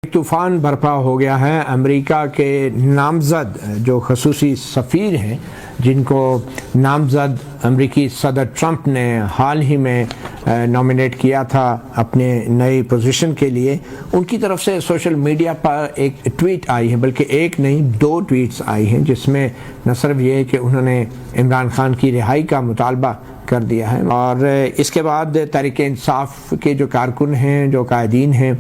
तूफ़ान बर्पा हो गया है। अमेरिका के नामज़द जो खसूसी सफ़ीर हैं, जिनको नामज़द अमेरिकी सदर ट्रंप ने हाल ही में नॉमिनेट किया था अपने नई पोजीशन के लिए, उनकी तरफ से सोशल मीडिया पर एक ट्वीट आई है, बल्कि एक नहीं 2 ट्वीट्स आई हैं, जिसमें न सिर्फ ये कि उन्होंने इमरान खान की रिहाई का मुतालबा कर दिया है, और इसके बाद तहरीक इंसाफ के जो कारकुन हैं, जो कायदीन हैं,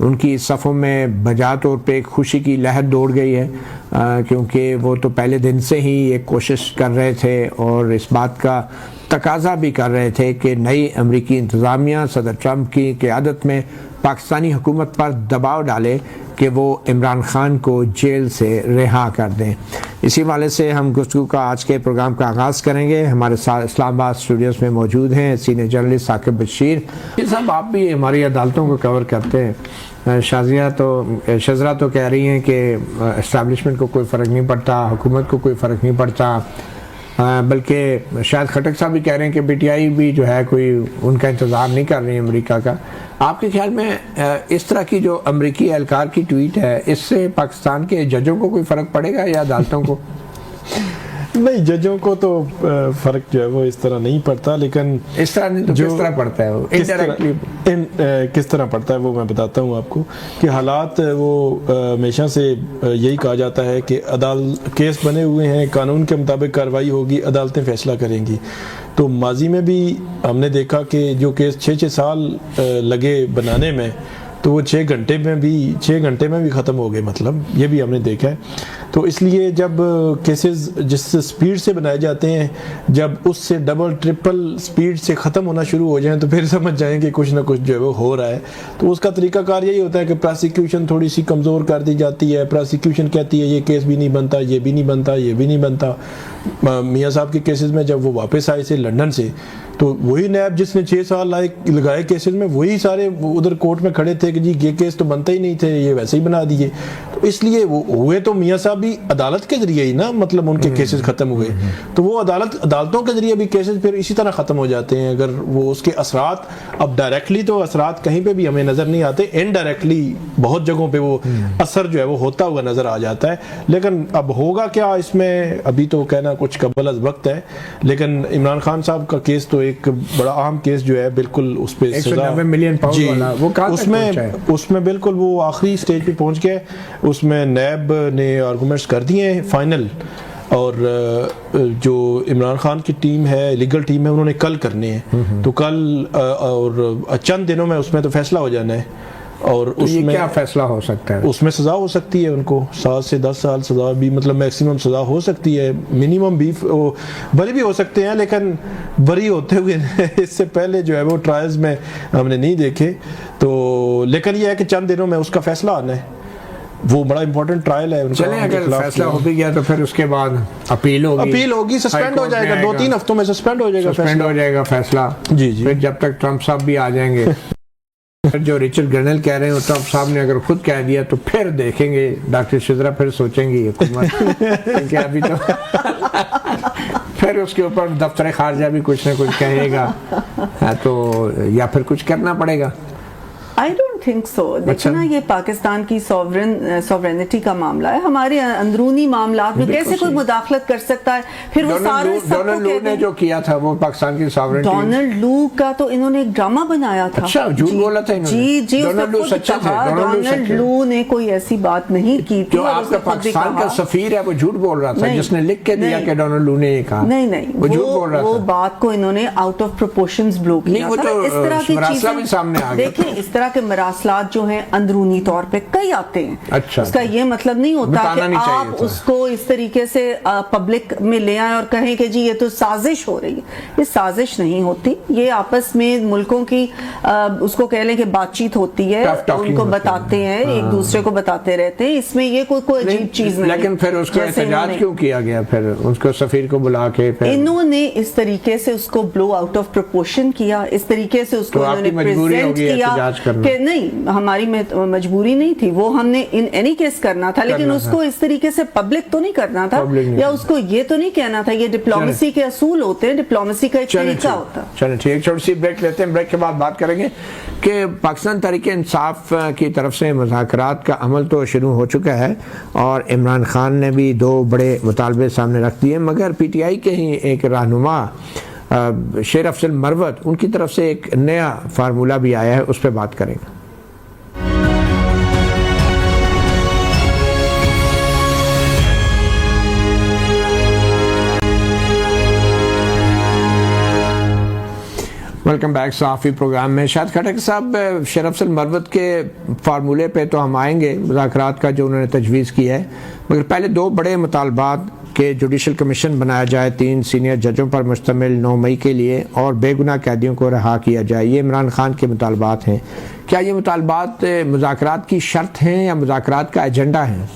उनकी सफ़ों में बजा तौर पे खुशी की लहर दौड़ गई है, क्योंकि वो तो पहले दिन से ही ये कोशिश कर रहे थे और इस बात का तकाजा भी कर रहे थे कि नई अमरीकी इंतज़ामिया सदर ट्रंप की क़यादत में पाकिस्तानी हुकूमत पर दबाव डाले कि वो इमरान खान को जेल से रिहा कर दें। इसी वाले से हम गुफ्तगू का आज के प्रोग्राम का आगाज़ करेंगे। हमारे साथ इस्लामाबाद स्टूडियोज़ में मौजूद हैं सीनियर जर्नलिस्ट साकिब बशीर साहब। आप भी हमारी अदालतों को कवर करते हैं। शजरा तो कह रही हैं कि इस्टेब्लिशमेंट को कोई फ़र्क नहीं पड़ता, हुकूमत को कोई फ़र्क नहीं पड़ता, बल्कि शायद खटक साहब भी कह रहे हैं कि पीटीआई भी जो है कोई उनका इंतज़ार नहीं कर रही है अमेरिका का। आपके ख्याल में इस तरह की जो अमेरिकी एहलकार की ट्वीट है, इससे पाकिस्तान के जजों को कोई फ़र्क पड़ेगा या अदालतों को? नहीं, जजों को तो फ़र्क जो है वो इस तरह नहीं पड़ता, लेकिन इस तरह नहीं तो किस तरह पड़ता है वो इनडायरेक्टली? किस तरह पड़ता है वो मैं बताता हूँ आपको कि हालात वो हमेशा से यही कहा जाता है कि केस बने हुए हैं, कानून के मुताबिक कार्रवाई होगी, अदालतें फ़ैसला करेंगी। तो माजी में भी हमने देखा कि जो केस 6-6 साल लगे बनाने में, तो वो 6 घंटे में भी ख़त्म हो गए, मतलब ये भी हमने देखा है। तो इसलिए जब केसेस जिस स्पीड से बनाए जाते हैं, जब उससे डबल ट्रिपल स्पीड से ख़त्म होना शुरू हो जाए, तो फिर समझ जाएं कि कुछ ना कुछ जो है वो हो रहा है। तो उसका तरीकाकार यही होता है कि प्रोसिक्यूशन थोड़ी सी कमज़ोर कर दी जाती है। प्रोसिक्यूशन कहती है ये केस भी नहीं बनता, ये भी नहीं बनता, ये भी नहीं बनता। मियाँ साहब के केसेस में जब वो वापस आए थे लंदन से, तो वही नैब जिसने 6 साल लगाए केसेस में, वही सारे उधर कोर्ट में खड़े थे कि जी ये केस तो बनते ही नहीं थे, ये वैसे ही बना दिए। तो इसलिए वो हुए तो मियाँ साहब भी अदालत के जरिए ही ना, मतलब उनके केसेस ख़त्म हुए। तो वो अदालतों के जरिए भी केसेस फिर इसी तरह ख़त्म हो जाते हैं। अगर वो उसके असरात, अब डायरेक्टली तो असरात कहीं पे भी हमें नज़र नहीं आते, इनडायरेक्टली बहुत जगहों पे वो असर जो है वो होता हुआ नज़र आ जाता है। लेकिन अब होगा क्या इसमें, अभी तो कहना कुछ कबल अज़ वक्त है। लेकिन इमरान खान साहब का केस तो एक बड़ा अहम केस जो है, बिल्कुल उस पे 190 मिलियन पाउंड वाला, वो उसमें बिल्कुल वो आखिरी स्टेज पे पहुंच गए। उसमें नैब ने आर्गूमेंट्स कर दिए हैं फाइनल, और जो इमरान खान की टीम है, लीगल टीम है, उन्होंने कल करने हैं। तो कल और चंद दिनों में उसमें तो फैसला हो जाना है। और तो उसमें क्या फैसला हो सकता है? उसमें सज़ा हो सकती है उनको 7 से 10 साल सज़ा भी, मतलब मैक्सिमम सज़ा हो सकती है। मिनिमम भी बरी भी हो सकते हैं, लेकिन बरी होते हुए इससे पहले जो है वो ट्रायल्स में हमने नहीं देखे। तो लेकिन ये है कि चंद दिनों में उसका फैसला आना है। वो बड़ा इंपॉर्टेंट ट्रायल है उनका। चलें, अगर फैसला हो भी गया तो फिर उसके बाद अपील होगी, सस्पेंड हो जाएगा, 2-3 हफ्तों में सस्पेंड हो जाएगा फैसला। जी। फिर जब तक ट्रंप साहब भी आ जाएंगे, फिर जो रिचर्ड ग्रेनल कह रहे हैं, ट्रंप साहब ने अगर खुद कह दिया तो फिर देखेंगे डॉक्टर शिजरा, फिर सोचेंगी हुकूमत क्योंकि अभी तो फिर उसके ऊपर दफ्तर खारजा भी कुछ ना कुछ कहेगा, तो या फिर कुछ करना पड़ेगा। I don't think so। देखिए ना, ये पाकिस्तान की सॉवरेनिटी का मामला है, हमारे अंदरूनी मामलात में कैसे कोई मुदाखलत कर सकता है? फिर वो सारे डोनाल्ड लू ने जो किया था वो पाकिस्तान की सॉवरेनिटी, डोनाल्ड लू का तो इन्होंने एक ड्रामा बनाया था। अच्छा, झूठ बोला था इन्होंने। जी, डोनाल्ड लू सच्चा था। डोनाल्ड लू ने कोई ऐसी बात नहीं की थी। जो आपका पाकिस्तान का सफीर है वो झूठ बोल रहा था, जिसने लिख के दिया कि डोनाल्ड लू ने ये कहा। नहीं, वो झूठ बोल रहा था। वो बात को इन्होंने आउट ऑफ प्रोपोर्शंस ब्लो किया था। इस तरह की चीजें सामने आ गई। देखिए, इस तरह के मरासलात जो हैं अंदरूनी तौर पे कई आते हैं। अच्छा, उसका ये मतलब नहीं होता कि आप उसको इस तरीके से पब्लिक में ले आए और कहें कि जी ये तो साजिश हो रही है। ये साजिश नहीं होती, ये आपस में मुल्कों की उसको कह लें कि बातचीत होती है, उनको बताते हैं, एक दूसरे को बताते रहते हैं। इसमें ये कोई अजीब चीज नहीं। लेकिन फिर उसको एहतजाज क्यों किया गया? फिर उसको सफीर को बुला के इन्होंने इस तरीके से उसको ब्लो आउट ऑफ प्रोपोर्शन किया, इस तरीके से उसको इन्होंने प्रेजेंट किया कि नहीं, नहीं, हमारी मजबूरी नहीं थी, वो हमने इन एनी केस करना था, लेकिन उसको इस तरीके से पब्लिक तो नहीं करना था, या उसको ये तो नहीं कहना था। ये डिप्लोमेसी के असूल होते हैं, डिप्लोमेसी का एक तरीका होता है। चलो ठीक, छोटी सी ब्रेक लेते हैं। ब्रेक के बाद बात करेंगे कि पाकिस्तान तहरीक इंसाफ की तरफ से मुज़ाकरात का अमल तो शुरू हो चुका है और इमरान खान ने भी 2 बड़े मुतालबे सामने रख दिए, मगर PTI के ही एक रहनुमा शेर अफजल मरवत, उनकी तरफ से एक नया फार्मूला भी आया है, उस पर बात करेंगे। वेलकम बैक सहाफ़ी प्रोग्राम में। शाहिद खटक साहब, शेर अफजल मरवत के फार्मूले पे तो हम आएंगे, मुज़ाकरात का जो उन्होंने तजवीज़ किया है, मगर पहले 2 बड़े मुतालबात के जुडिशल कमीशन बनाया जाए 3 सीनियर जजों पर मुश्तमिल 9 मई के लिए, और बेगुनाह कैदियों को रिहा किया जाए, ये इमरान खान के मुतालबात हैं। क्या ये मुतालबात मुज़ाकरात की शर्त हैं या मुज़ाकरात का एजेंडा है?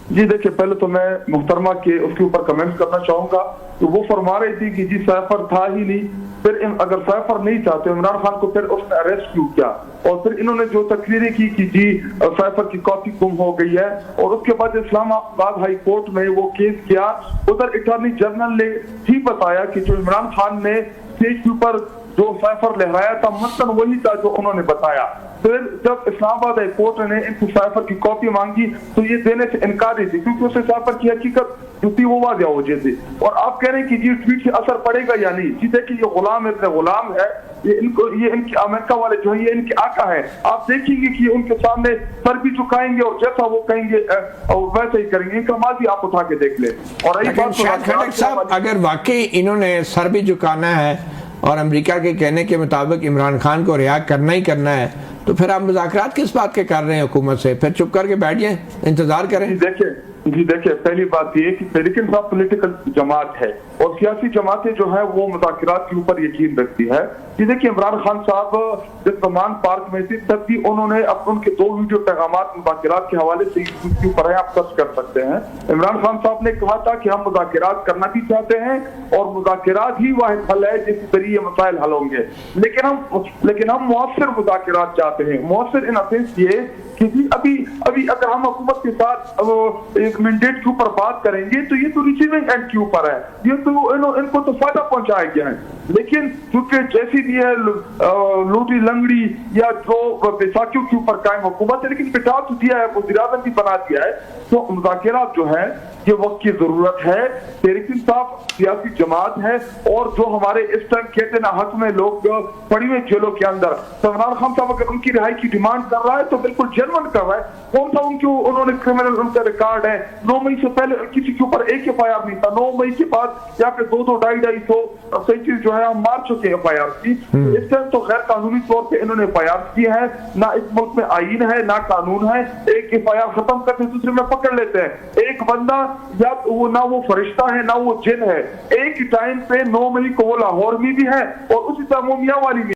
जी देखिए, पहले तो मैं मुहतरमा के उसके ऊपर कमेंट करना चाहूंगा। तो वो फरमा रही थी कि जी सैफर था ही नहीं, फिर अगर सैफर नहीं था तो इमरान खान को फिर उसने अरेस्ट क्यों किया, और फिर इन्होंने जो तकरीरें की कि जी सैफर की कॉपी गुम हो गई है, और उसके बाद इस्लामाबाद हाई कोर्ट में वो केस किया। उधर अटॉर्नी जनरल ने ही बताया कि जो इमरान खान ने स्टेज के ऊपर जो सैफर लहराया था मसलन वही था जो उन्होंने बताया। फिर जब इस्लामाबाद हाई कोर्ट ने इनको सैफर की कॉपी मांगी तो ये देने से इनकार ही थी, क्योंकि उसे सैफर की हकीकत जो थी वो वाज़ेह हो जाती। और आप कह रहे हैं कि जी ट्वीट से असर पड़ेगा या नहीं। जी देखिए, ये गुलाम इतने गुलाम है, ये इनके अमेरिका वाले जो है ये इनके आका है। आप देखेंगे कि उनके सामने सर भी झुकाएंगे और जैसा वो कहेंगे वैसे ही करेंगे। इनका माजी आप उठा के देख ले। और साहब, अगर वाकई इन्होंने सर भी झुकाना है और अमेरिका के कहने के मुताबिक इमरान खान को रिहा करना ही करना है, तो फिर आप मुज़ाकरात किस बात के कर रहे हैं हुकूमत से? फिर चुप करके बैठ जाए, इंतजार करें। जी देखिए, पहली बात ये कि तहरीक इंसाफ पॉलिटिकल जमात है और सियासी जमातें जो है वो मुज़ाकरात के ऊपर यकीन रखती है। जी देखिए, इमरान खान साहब जब कमान पार्क में थे तब भी उन्होंने उनके 2 वीडियो पैगामात मुज़ाकरात के हवाले से इसके ऊपर है, आप सर्च कर सकते हैं। इमरान खान साहब ने कहा था कि हम मुज़ाकरात करना भी चाहते हैं और मुज़ाकरात ही वाहिद हल है जिस जरिए मसाइल हल होंगे, लेकिन हम मुअस्सर मुज़ाकरात चाहते हैं। मुअस्सर इन असेंस ये कि जी अभी अगर हम हुकूमत के साथ एक मैंडेट के ऊपर बात करेंगे तो ये तो रिसीविंग एंड के ऊपर है, ये तो इनको तो फायदा पहुंचाया गया है। लेकिन क्योंकि जैसी भी है लूटी लंगड़ी या जो बैसाखियों के ऊपर कायम हुकूमत है, लेकिन बिठा तो दिया है, वज़ीर-ए-आज़म भी बना दिया है, तो मुज़ाकरात जो है ये वक्त की जरूरत है। तहरीक इंसाफ सियासी जमात है और जो हमारे इस टाइम कहते ना हक में लोग पड़ी हुए जेलों के अंदर, तो इमरान खान साहब अगर उनकी रिहाई की डिमांड कर रहा है तो बिल्कुल जेन्युइन कर रहा है। कौन सा उन्होंने क्रिमिनल उनका रिकॉर्ड है? 9 मई से पहले किसी के ऊपर एक FIR नहीं था, 9 मई के बाद यहाँ पे 200-250 सही चीज जो है हम मार चुके FIR की। इस टाइम तो गैर कानूनी तौर पे इन्होंने FIR की है, ना इस मुल्क में आईन है ना कानून है। एक FIR खत्म करते दूसरे में पकड़ लेते हैं। एक बंदा या वो ना वो फरिश्ता है ना वो जिन है। एक टाइम पे 9 मई को वो लाहौर में भी है और उसी तरह वो मियां वाली में